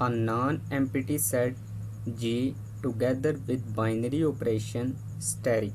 A non-empty set G together with binary operation static،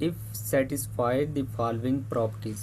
if satisfied the following properties،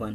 1.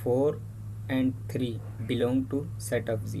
4 and 3 belong to set of z.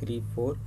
3 4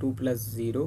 2 + 0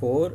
4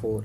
4،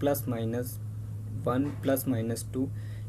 +-1 +-2،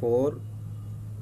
4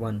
1،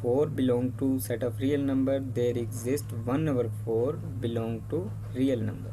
4 belong to set of real number, there exist 1 over 4 belong to real number.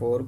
4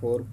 4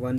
1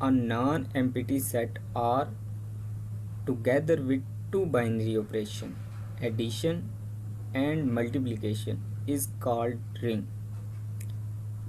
a non-empty set R together with two binary operation addition and multiplication is called ring.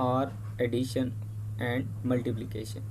R addition and multiplication.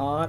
R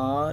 R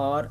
R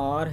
R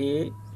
A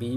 B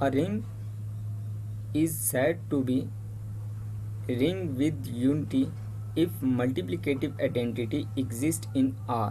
A ring is said to be ring with unity if multiplicative identity exists in R.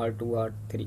R2 R3،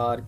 R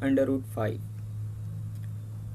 √5.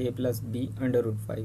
a+b √5،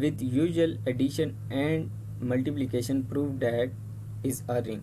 with usual addition and multiplication prove that is a ring.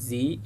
Z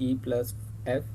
e+f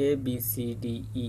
a b c d e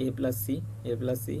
a+c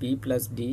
b+d،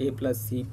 a+c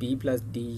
b+d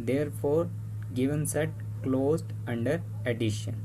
therefore given set closed under addition.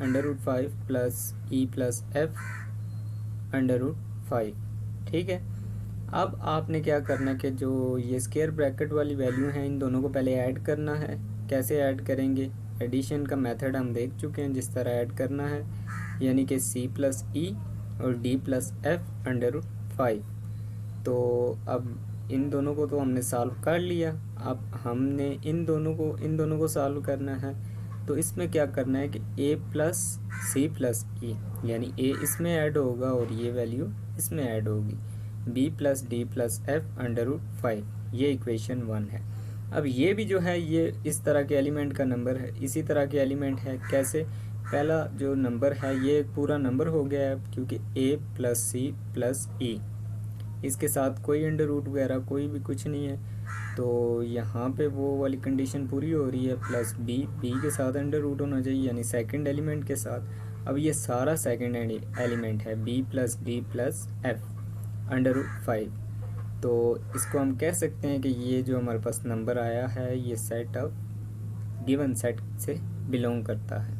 Under root 5 plus E plus F under root 5। ठीक है, अब आपने क्या करना है कि जो ये स्क्वायर ब्रैकेट वाली वैल्यू हैं इन दोनों को पहले ऐड करना है। कैसे ऐड करेंगे? एडिशन का मेथड हम देख चुके हैं जिस तरह ऐड करना है, यानी कि सी प्लस ई और D plus F under root 5। तो अब इन दोनों को तो हमने सॉल्व कर लिया, अब हमने इन दोनों को सॉल्व करना है। तो इसमें क्या करना है कि ए प्लस सी प्लस ई, यानी ए इसमें ऐड होगा और ये वैल्यू इसमें ऐड होगी, B plus D plus F under root 5, ये इक्वेशन 1 है। अब ये भी जो है ये इस तरह के एलिमेंट का नंबर है, इसी तरह के एलिमेंट है। कैसे? पहला जो नंबर है ये एक पूरा नंबर हो गया है क्योंकि ए प्लस सी प्लस ई, इसके साथ कोई अंडर रूट वगैरह कोई भी कुछ नहीं है, तो यहाँ पे वो वाली कंडीशन पूरी हो रही है। प्लस बी, बी के साथ अंडर रूट होना चाहिए यानी सेकंड एलिमेंट के साथ। अब ये सारा सेकंड एलिमेंट है B plus D plus F under root 5, तो इसको हम कह सकते हैं कि ये जो हमारे पास नंबर आया है ये सेट ऑफ गिवन सेट से बिलोंग करता है।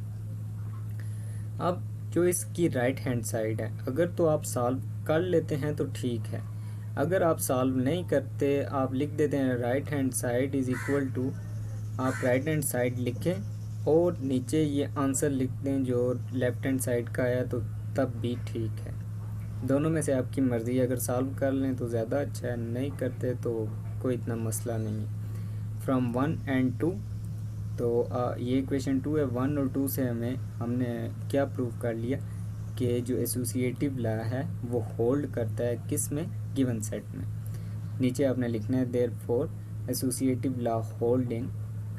अब जो इसकी राइट हैंड साइड है, अगर तो आप सॉल्व कर लेते हैं तो ठीक है, अगर आप सॉल्व नहीं करते आप लिख देते हैं right hand side is equal to, आप राइट हैंड साइड लिखें और नीचे ये आंसर लिख दें जो लेफ़्ट हैंड साइड का है, तो तब भी ठीक है। दोनों में से आपकी मर्ज़ी, अगर सॉल्व कर लें तो ज़्यादा अच्छा है, नहीं करते तो कोई इतना मसला नहीं है। फ्रॉम 1 and 2, तो ये इक्वेशन 2 है, 1 और 2 से हमने क्या प्रूव कर लिया कि जो एसोसिएटिव लॉ है वो होल्ड करता है किस में? गिवन सेट में। नीचे आपने लिखना है therefore associative law holding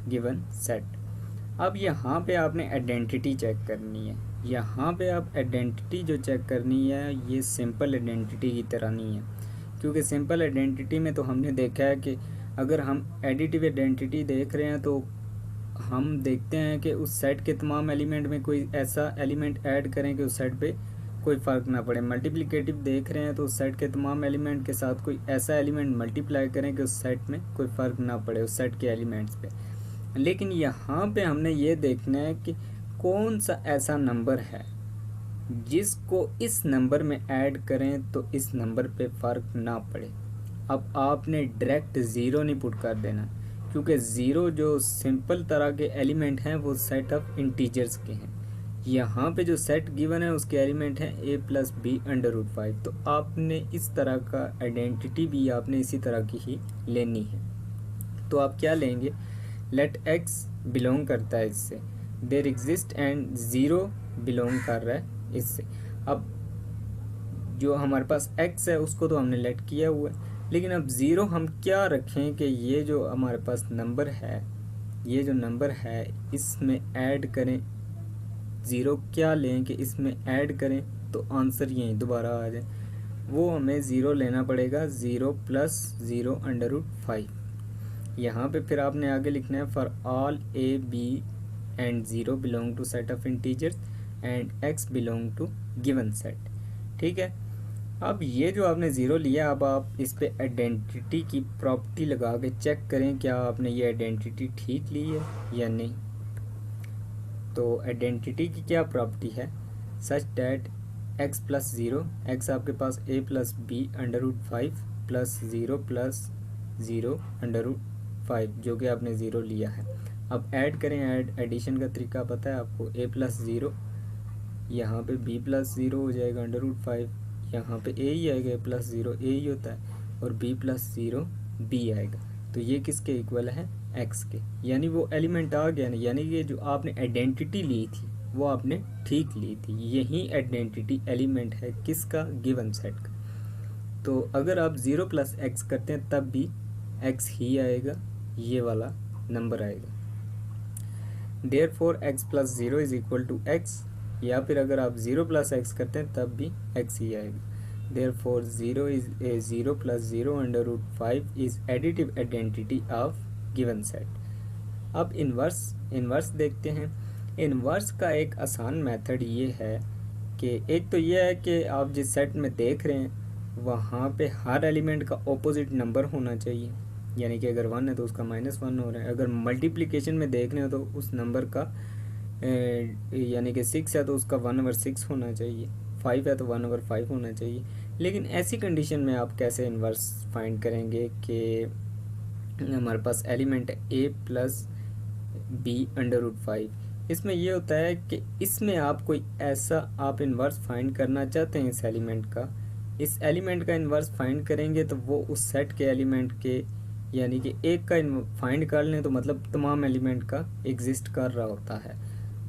given set. अब यहाँ पे आपने आइडेंटिटी चेक करनी है, यहाँ पे आप आइडेंटिटी जो चेक करनी है ये सिंपल आइडेंटिटी की तरह नहीं है, क्योंकि सिंपल आइडेंटिटी में तो हमने देखा है कि अगर हम एडिटिव आइडेंटिटी देख रहे हैं तो हम देखते हैं कि उस सेट के तमाम एलिमेंट में कोई ऐसा एलिमेंट ऐड करें कि उस सेट पे कोई फ़र्क ना पड़े। मल्टीप्लिकेटिव देख रहे हैं तो उस सेट के तमाम एलिमेंट के साथ कोई ऐसा एलिमेंट मल्टीप्लाई करें कि उस सेट में कोई फ़र्क ना पड़े उस सेट के एलिमेंट्स पे। लेकिन यहाँ पे हमने ये देखना है कि कौन सा ऐसा नंबर है जिसको इस नंबर में ऐड करें तो इस नंबर पे फ़र्क ना पड़े। अब आपने डायरेक्ट ज़ीरो नहीं पुट कर देना, क्योंकि ज़ीरो जो सिंपल तरह के एलिमेंट हैं वो सेट ऑफ इंटीजर्स के हैं। यहाँ पे जो सेट गिवन है उसके एलिमेंट हैं ए प्लस बी अंडर रूट 5, तो आपने इस तरह का आइडेंटिटी भी आपने इसी तरह की ही लेनी है। तो आप क्या लेंगे? लेट एक्स बिलोंग करता है इससे, there exist and zero belong कर रहा है इससे। अब जो हमारे पास एक्स है उसको तो हमने लेट किया हुआ है, लेकिन अब ज़ीरो हम क्या रखें कि ये जो हमारे पास नंबर है, ये जो नंबर है इसमें ऐड करें। ज़ीरो क्या लें कि इसमें ऐड करें तो आंसर यहीं दोबारा आ जाए, वो हमें ज़ीरो लेना पड़ेगा, zero plus zero under root 5। यहाँ पे फिर आपने आगे लिखना है for all A B and zero belong to set of integers and X belong to given set. ठीक है, अब ये जो आपने ज़ीरो लिया, अब आप इस पे आइडेंटिटी की प्रॉपर्टी लगा के चेक करें क्या आपने ये आइडेंटिटी ठीक ली है या नहीं। तो आइडेंटिटी की क्या प्रॉपर्टी है? Such that x plus zero, x आपके पास a plus b under root 5 plus zero under root 5 जो कि आपने ज़ीरो लिया है। अब ऐड करें, एडिशन का तरीका पता है आपको, ए प्लस ज़ीरो यहाँ पे बी प्लस ज़ीरो हो जाएगा अंडर रूट 5, यहाँ पे ए ही आएगा, प्लस ज़ीरो ए ही होता है और बी प्लस ज़ीरो बी आएगा, तो ये किसके इक्वल है? एक्स के, यानी वो एलिमेंट आ गया ना, यानी कि जो आपने आइडेंटिटी ली थी वो आपने ठीक ली थी। यही आइडेंटिटी एलिमेंट है किसका? गिवन सेट का। तो अगर आप ज़ीरो प्लस एक्स करते हैं तब भी एक्स ही आएगा, ये वाला नंबर आएगा। Therefore X plus zero is equal to X, या फिर अगर आप ज़ीरो प्लस एक्स करते हैं तब भी एक्स ही आएगा। Therefore zero plus zero under root 5 is additive identity of given set. अब इन्वर्स देखते हैं। इन्वर्स का एक आसान मेथड ये है कि एक तो ये है कि आप जिस सेट में देख रहे हैं वहाँ पे हर एलिमेंट का ऑपोजिट नंबर होना चाहिए, यानी कि अगर 1 है तो उसका -1 हो रहा है। अगर मल्टीप्लिकेशन में देख रहे हो तो उस नंबर का यानी कि 6 है तो उसका 1/6 होना चाहिए, 5 है तो 1/5 होना चाहिए। लेकिन ऐसी कंडीशन में आप कैसे इन्वर्स फाइंड करेंगे कि हमारे पास एलिमेंट है a प्लस b√5। इसमें ये होता है कि इसमें आप कोई ऐसा आप इन्वर्स फाइंड करना चाहते हैं इस एलिमेंट का इन्वर्स फाइंड करेंगे तो वो उस सेट के एलिमेंट के यानी कि एक का फाइंड कर लें तो मतलब तमाम एलिमेंट का एग्जिस्ट कर रहा होता है।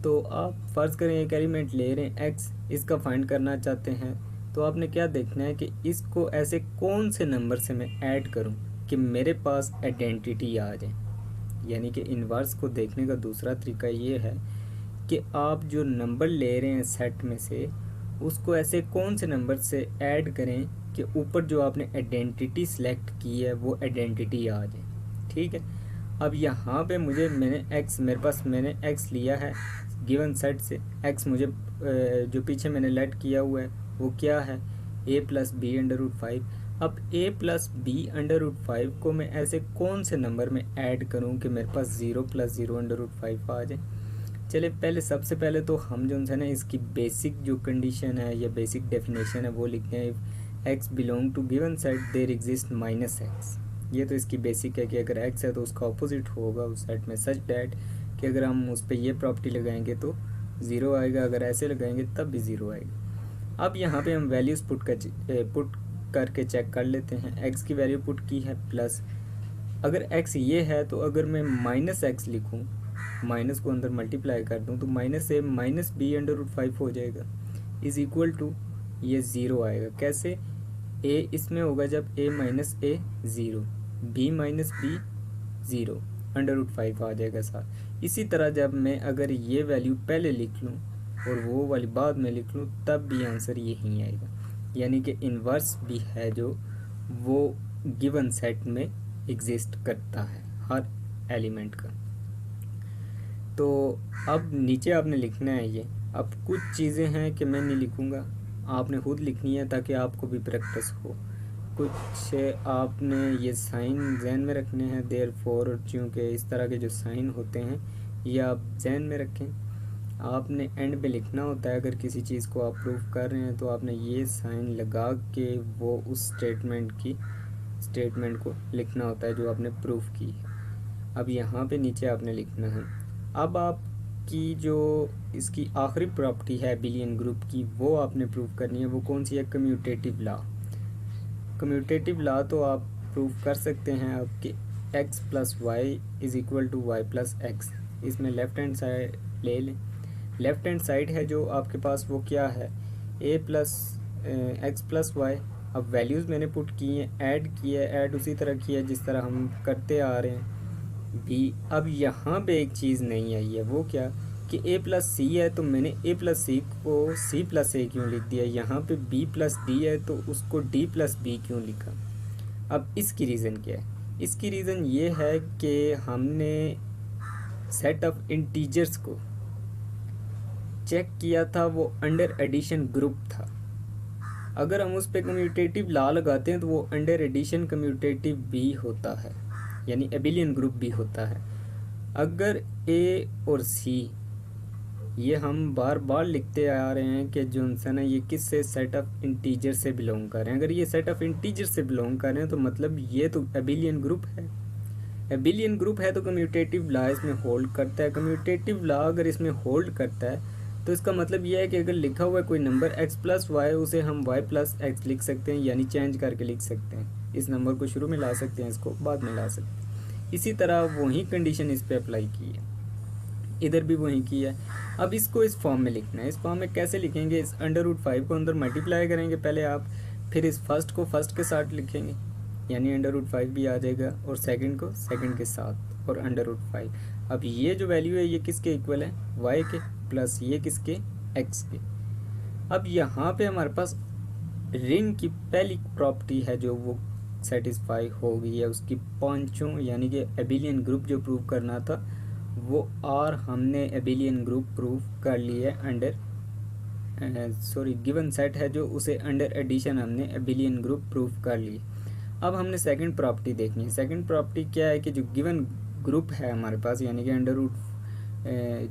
तो आप फ़र्ज़ करें एक एलिमेंट ले रहे हैं x, इसका फाइंड करना चाहते हैं तो आपने क्या देखना है कि इसको ऐसे कौन से नंबर से मैं ऐड करूं कि मेरे पास आइडेंटिटी आ जाए। यानी कि इन्वर्स को देखने का दूसरा तरीका ये है कि आप जो नंबर ले रहे हैं सेट में से उसको ऐसे कौन से नंबर से ऐड करें कि ऊपर जो आपने आइडेंटिटी सेलेक्ट की है वो आइडेंटिटी आ जाए। ठीक है, अब यहाँ पे मैंने x लिया है गिवन सेट से। x मुझे जो पीछे मैंने लेट किया हुआ है वो क्या है, a प्लस b√5। अब a प्लस b√5 को मैं ऐसे कौन से नंबर में ऐड करूं कि मेरे पास 0 प्लस 0√5 आ जाए। चले सबसे पहले तो हम जो है ना इसकी बेसिक जो कंडीशन है या बेसिक डेफिनेशन है वो लिखते हैं, x belong to given set there exist -x। ये तो इसकी बेसिक है कि अगर x है तो उसका अपोजिट होगा उस सेट में सच डैट कि अगर हम उस पर ये प्रॉपर्टी लगाएंगे तो 0 आएगा, अगर ऐसे लगाएंगे तब भी 0 आएगा। अब यहाँ पे हम वैल्यूज़ पुट करके चेक कर लेते हैं। x की वैल्यू पुट की है प्लस, अगर x ये है तो अगर मैं -x लिखूँ, माइनस को अंदर मल्टीप्लाई कर दूँ तो माइनस से -b√5 हो जाएगा इज़ इक्वल टू ये 0 आएगा। कैसे, a इसमें होगा जब a minus a 0, b minus b 0, √5 आ जाएगा साथ। इसी तरह जब मैं अगर ये वैल्यू पहले लिख लूँ और वो वाली बाद में लिख लूँ तब भी आंसर यही आएगा। यानी कि इन्वर्स भी है जो वो गिवन सेट में एग्जिस्ट करता है हर एलिमेंट का। तो अब नीचे आपने लिखना है ये। अब कुछ चीज़ें हैं कि मैं नहीं लिखूँगा, आपने खुद लिखनी है ताकि आपको भी प्रैक्टिस हो। कुछ आपने ये साइन जहन में रखने हैं, देयरफॉर, चूँकि इस तरह के जो साइन होते हैं ये आप जहन में रखें। आपने एंड पे लिखना होता है, अगर किसी चीज़ को आप प्रूफ कर रहे हैं तो आपने ये साइन लगा के वो उस स्टेटमेंट को लिखना होता है जो आपने प्रूफ की है। अब यहाँ पे नीचे आपने लिखना है। अब आपकी जो इसकी आखिरी प्रॉपर्टी है एबिलियन ग्रुप की वो आपने प्रूफ करनी है। वो कौन सी है, कम्यूटेटिव लॉ। कम्यूटेटिव लॉ तो आप प्रूफ कर सकते हैं आपके x plus Y is equal to Y plus X. इसमें लेफ़्ट हैंड साइड ले लें, लेफ़्ट हैंड साइड है जो आपके पास वो क्या है, a plus X plus Y. अब वैल्यूज़ मैंने पुट की हैं, ऐड किया है, ऐड उसी तरह किया जिस तरह हम करते आ रहे हैं b। अब यहाँ पे एक चीज़ नहीं आई है, वो क्या कि a प्लस सी है तो मैंने a प्लस सी को c प्लस a क्यों लिख दिया। यहाँ पे b प्लस d है तो उसको d प्लस b क्यों लिखा। अब इसकी रीज़न क्या है, इसकी रीज़न ये है कि हमने सेट ऑफ इंटीजर्स को चेक किया था, वो अंडर एडिशन ग्रुप था। अगर हम उस पर कम्यूटेटिव लॉ लगाते हैं तो वो अंडर एडिशन कम्यूटेटिव भी होता है, यानी एबिलियन ग्रुप भी होता है। अगर a और c ये हम बार बार लिखते आ रहे हैं कि जो है ना ये किस से, सेट ऑफ इंटीजर से बिलोंग कर रहे हैं। अगर ये सेट ऑफ इंटीजर से बिलोंग कर रहे हैं तो मतलब ये तो एबिलियन ग्रुप है। एबिलियन ग्रुप है तो कम्यूटेटिव लॉ इसमें होल्ड करता है। कम्यूटेटिव लॉ अगर इसमें होल्ड करता है तो इसका मतलब यह है कि अगर लिखा हुआ है कोई नंबर x प्लस वाई उसे हम y प्लस एक्स लिख सकते हैं, यानी चेंज करके लिख सकते हैं। इस नंबर को शुरू में ला सकते हैं, इसको बाद में ला सकते हैं। इसी तरह वही कंडीशन इस पे अप्लाई की है, इधर भी वही की है। अब इसको इस फॉर्म में लिखना है। इस फॉर्म में कैसे लिखेंगे, इस √5 को अंदर मल्टीप्लाई करेंगे पहले आप, फिर इस फर्स्ट को फर्स्ट के साथ लिखेंगे यानी √5 भी आ जाएगा, और सेकंड को सेकंड के साथ और √5। अब ये जो वैल्यू है ये किसके इक्वल है, y के, प्लस ये किसके, x के। अब यहाँ पे हमारे पास रिंग की पहली प्रॉपर्टी है जो वो सेटिस्फाई हो गई है, उसकी पांचों, यानी कि एबिलियन ग्रुप जो प्रूव करना था वो, और हमने एबिलियन ग्रुप प्रूव कर लिया है अंडर गिवन सेट है जो, उसे अंडर एडिशन हमने एबिलियन ग्रुप प्रूव कर ली। अब हमने सेकंड प्रॉपर्टी देखनी है। सेकंड प्रॉपर्टी क्या है कि जो गिवन ग्रुप है हमारे पास, यानी कि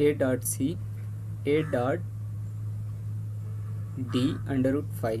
a.c a.d√5۔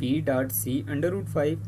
b.c√5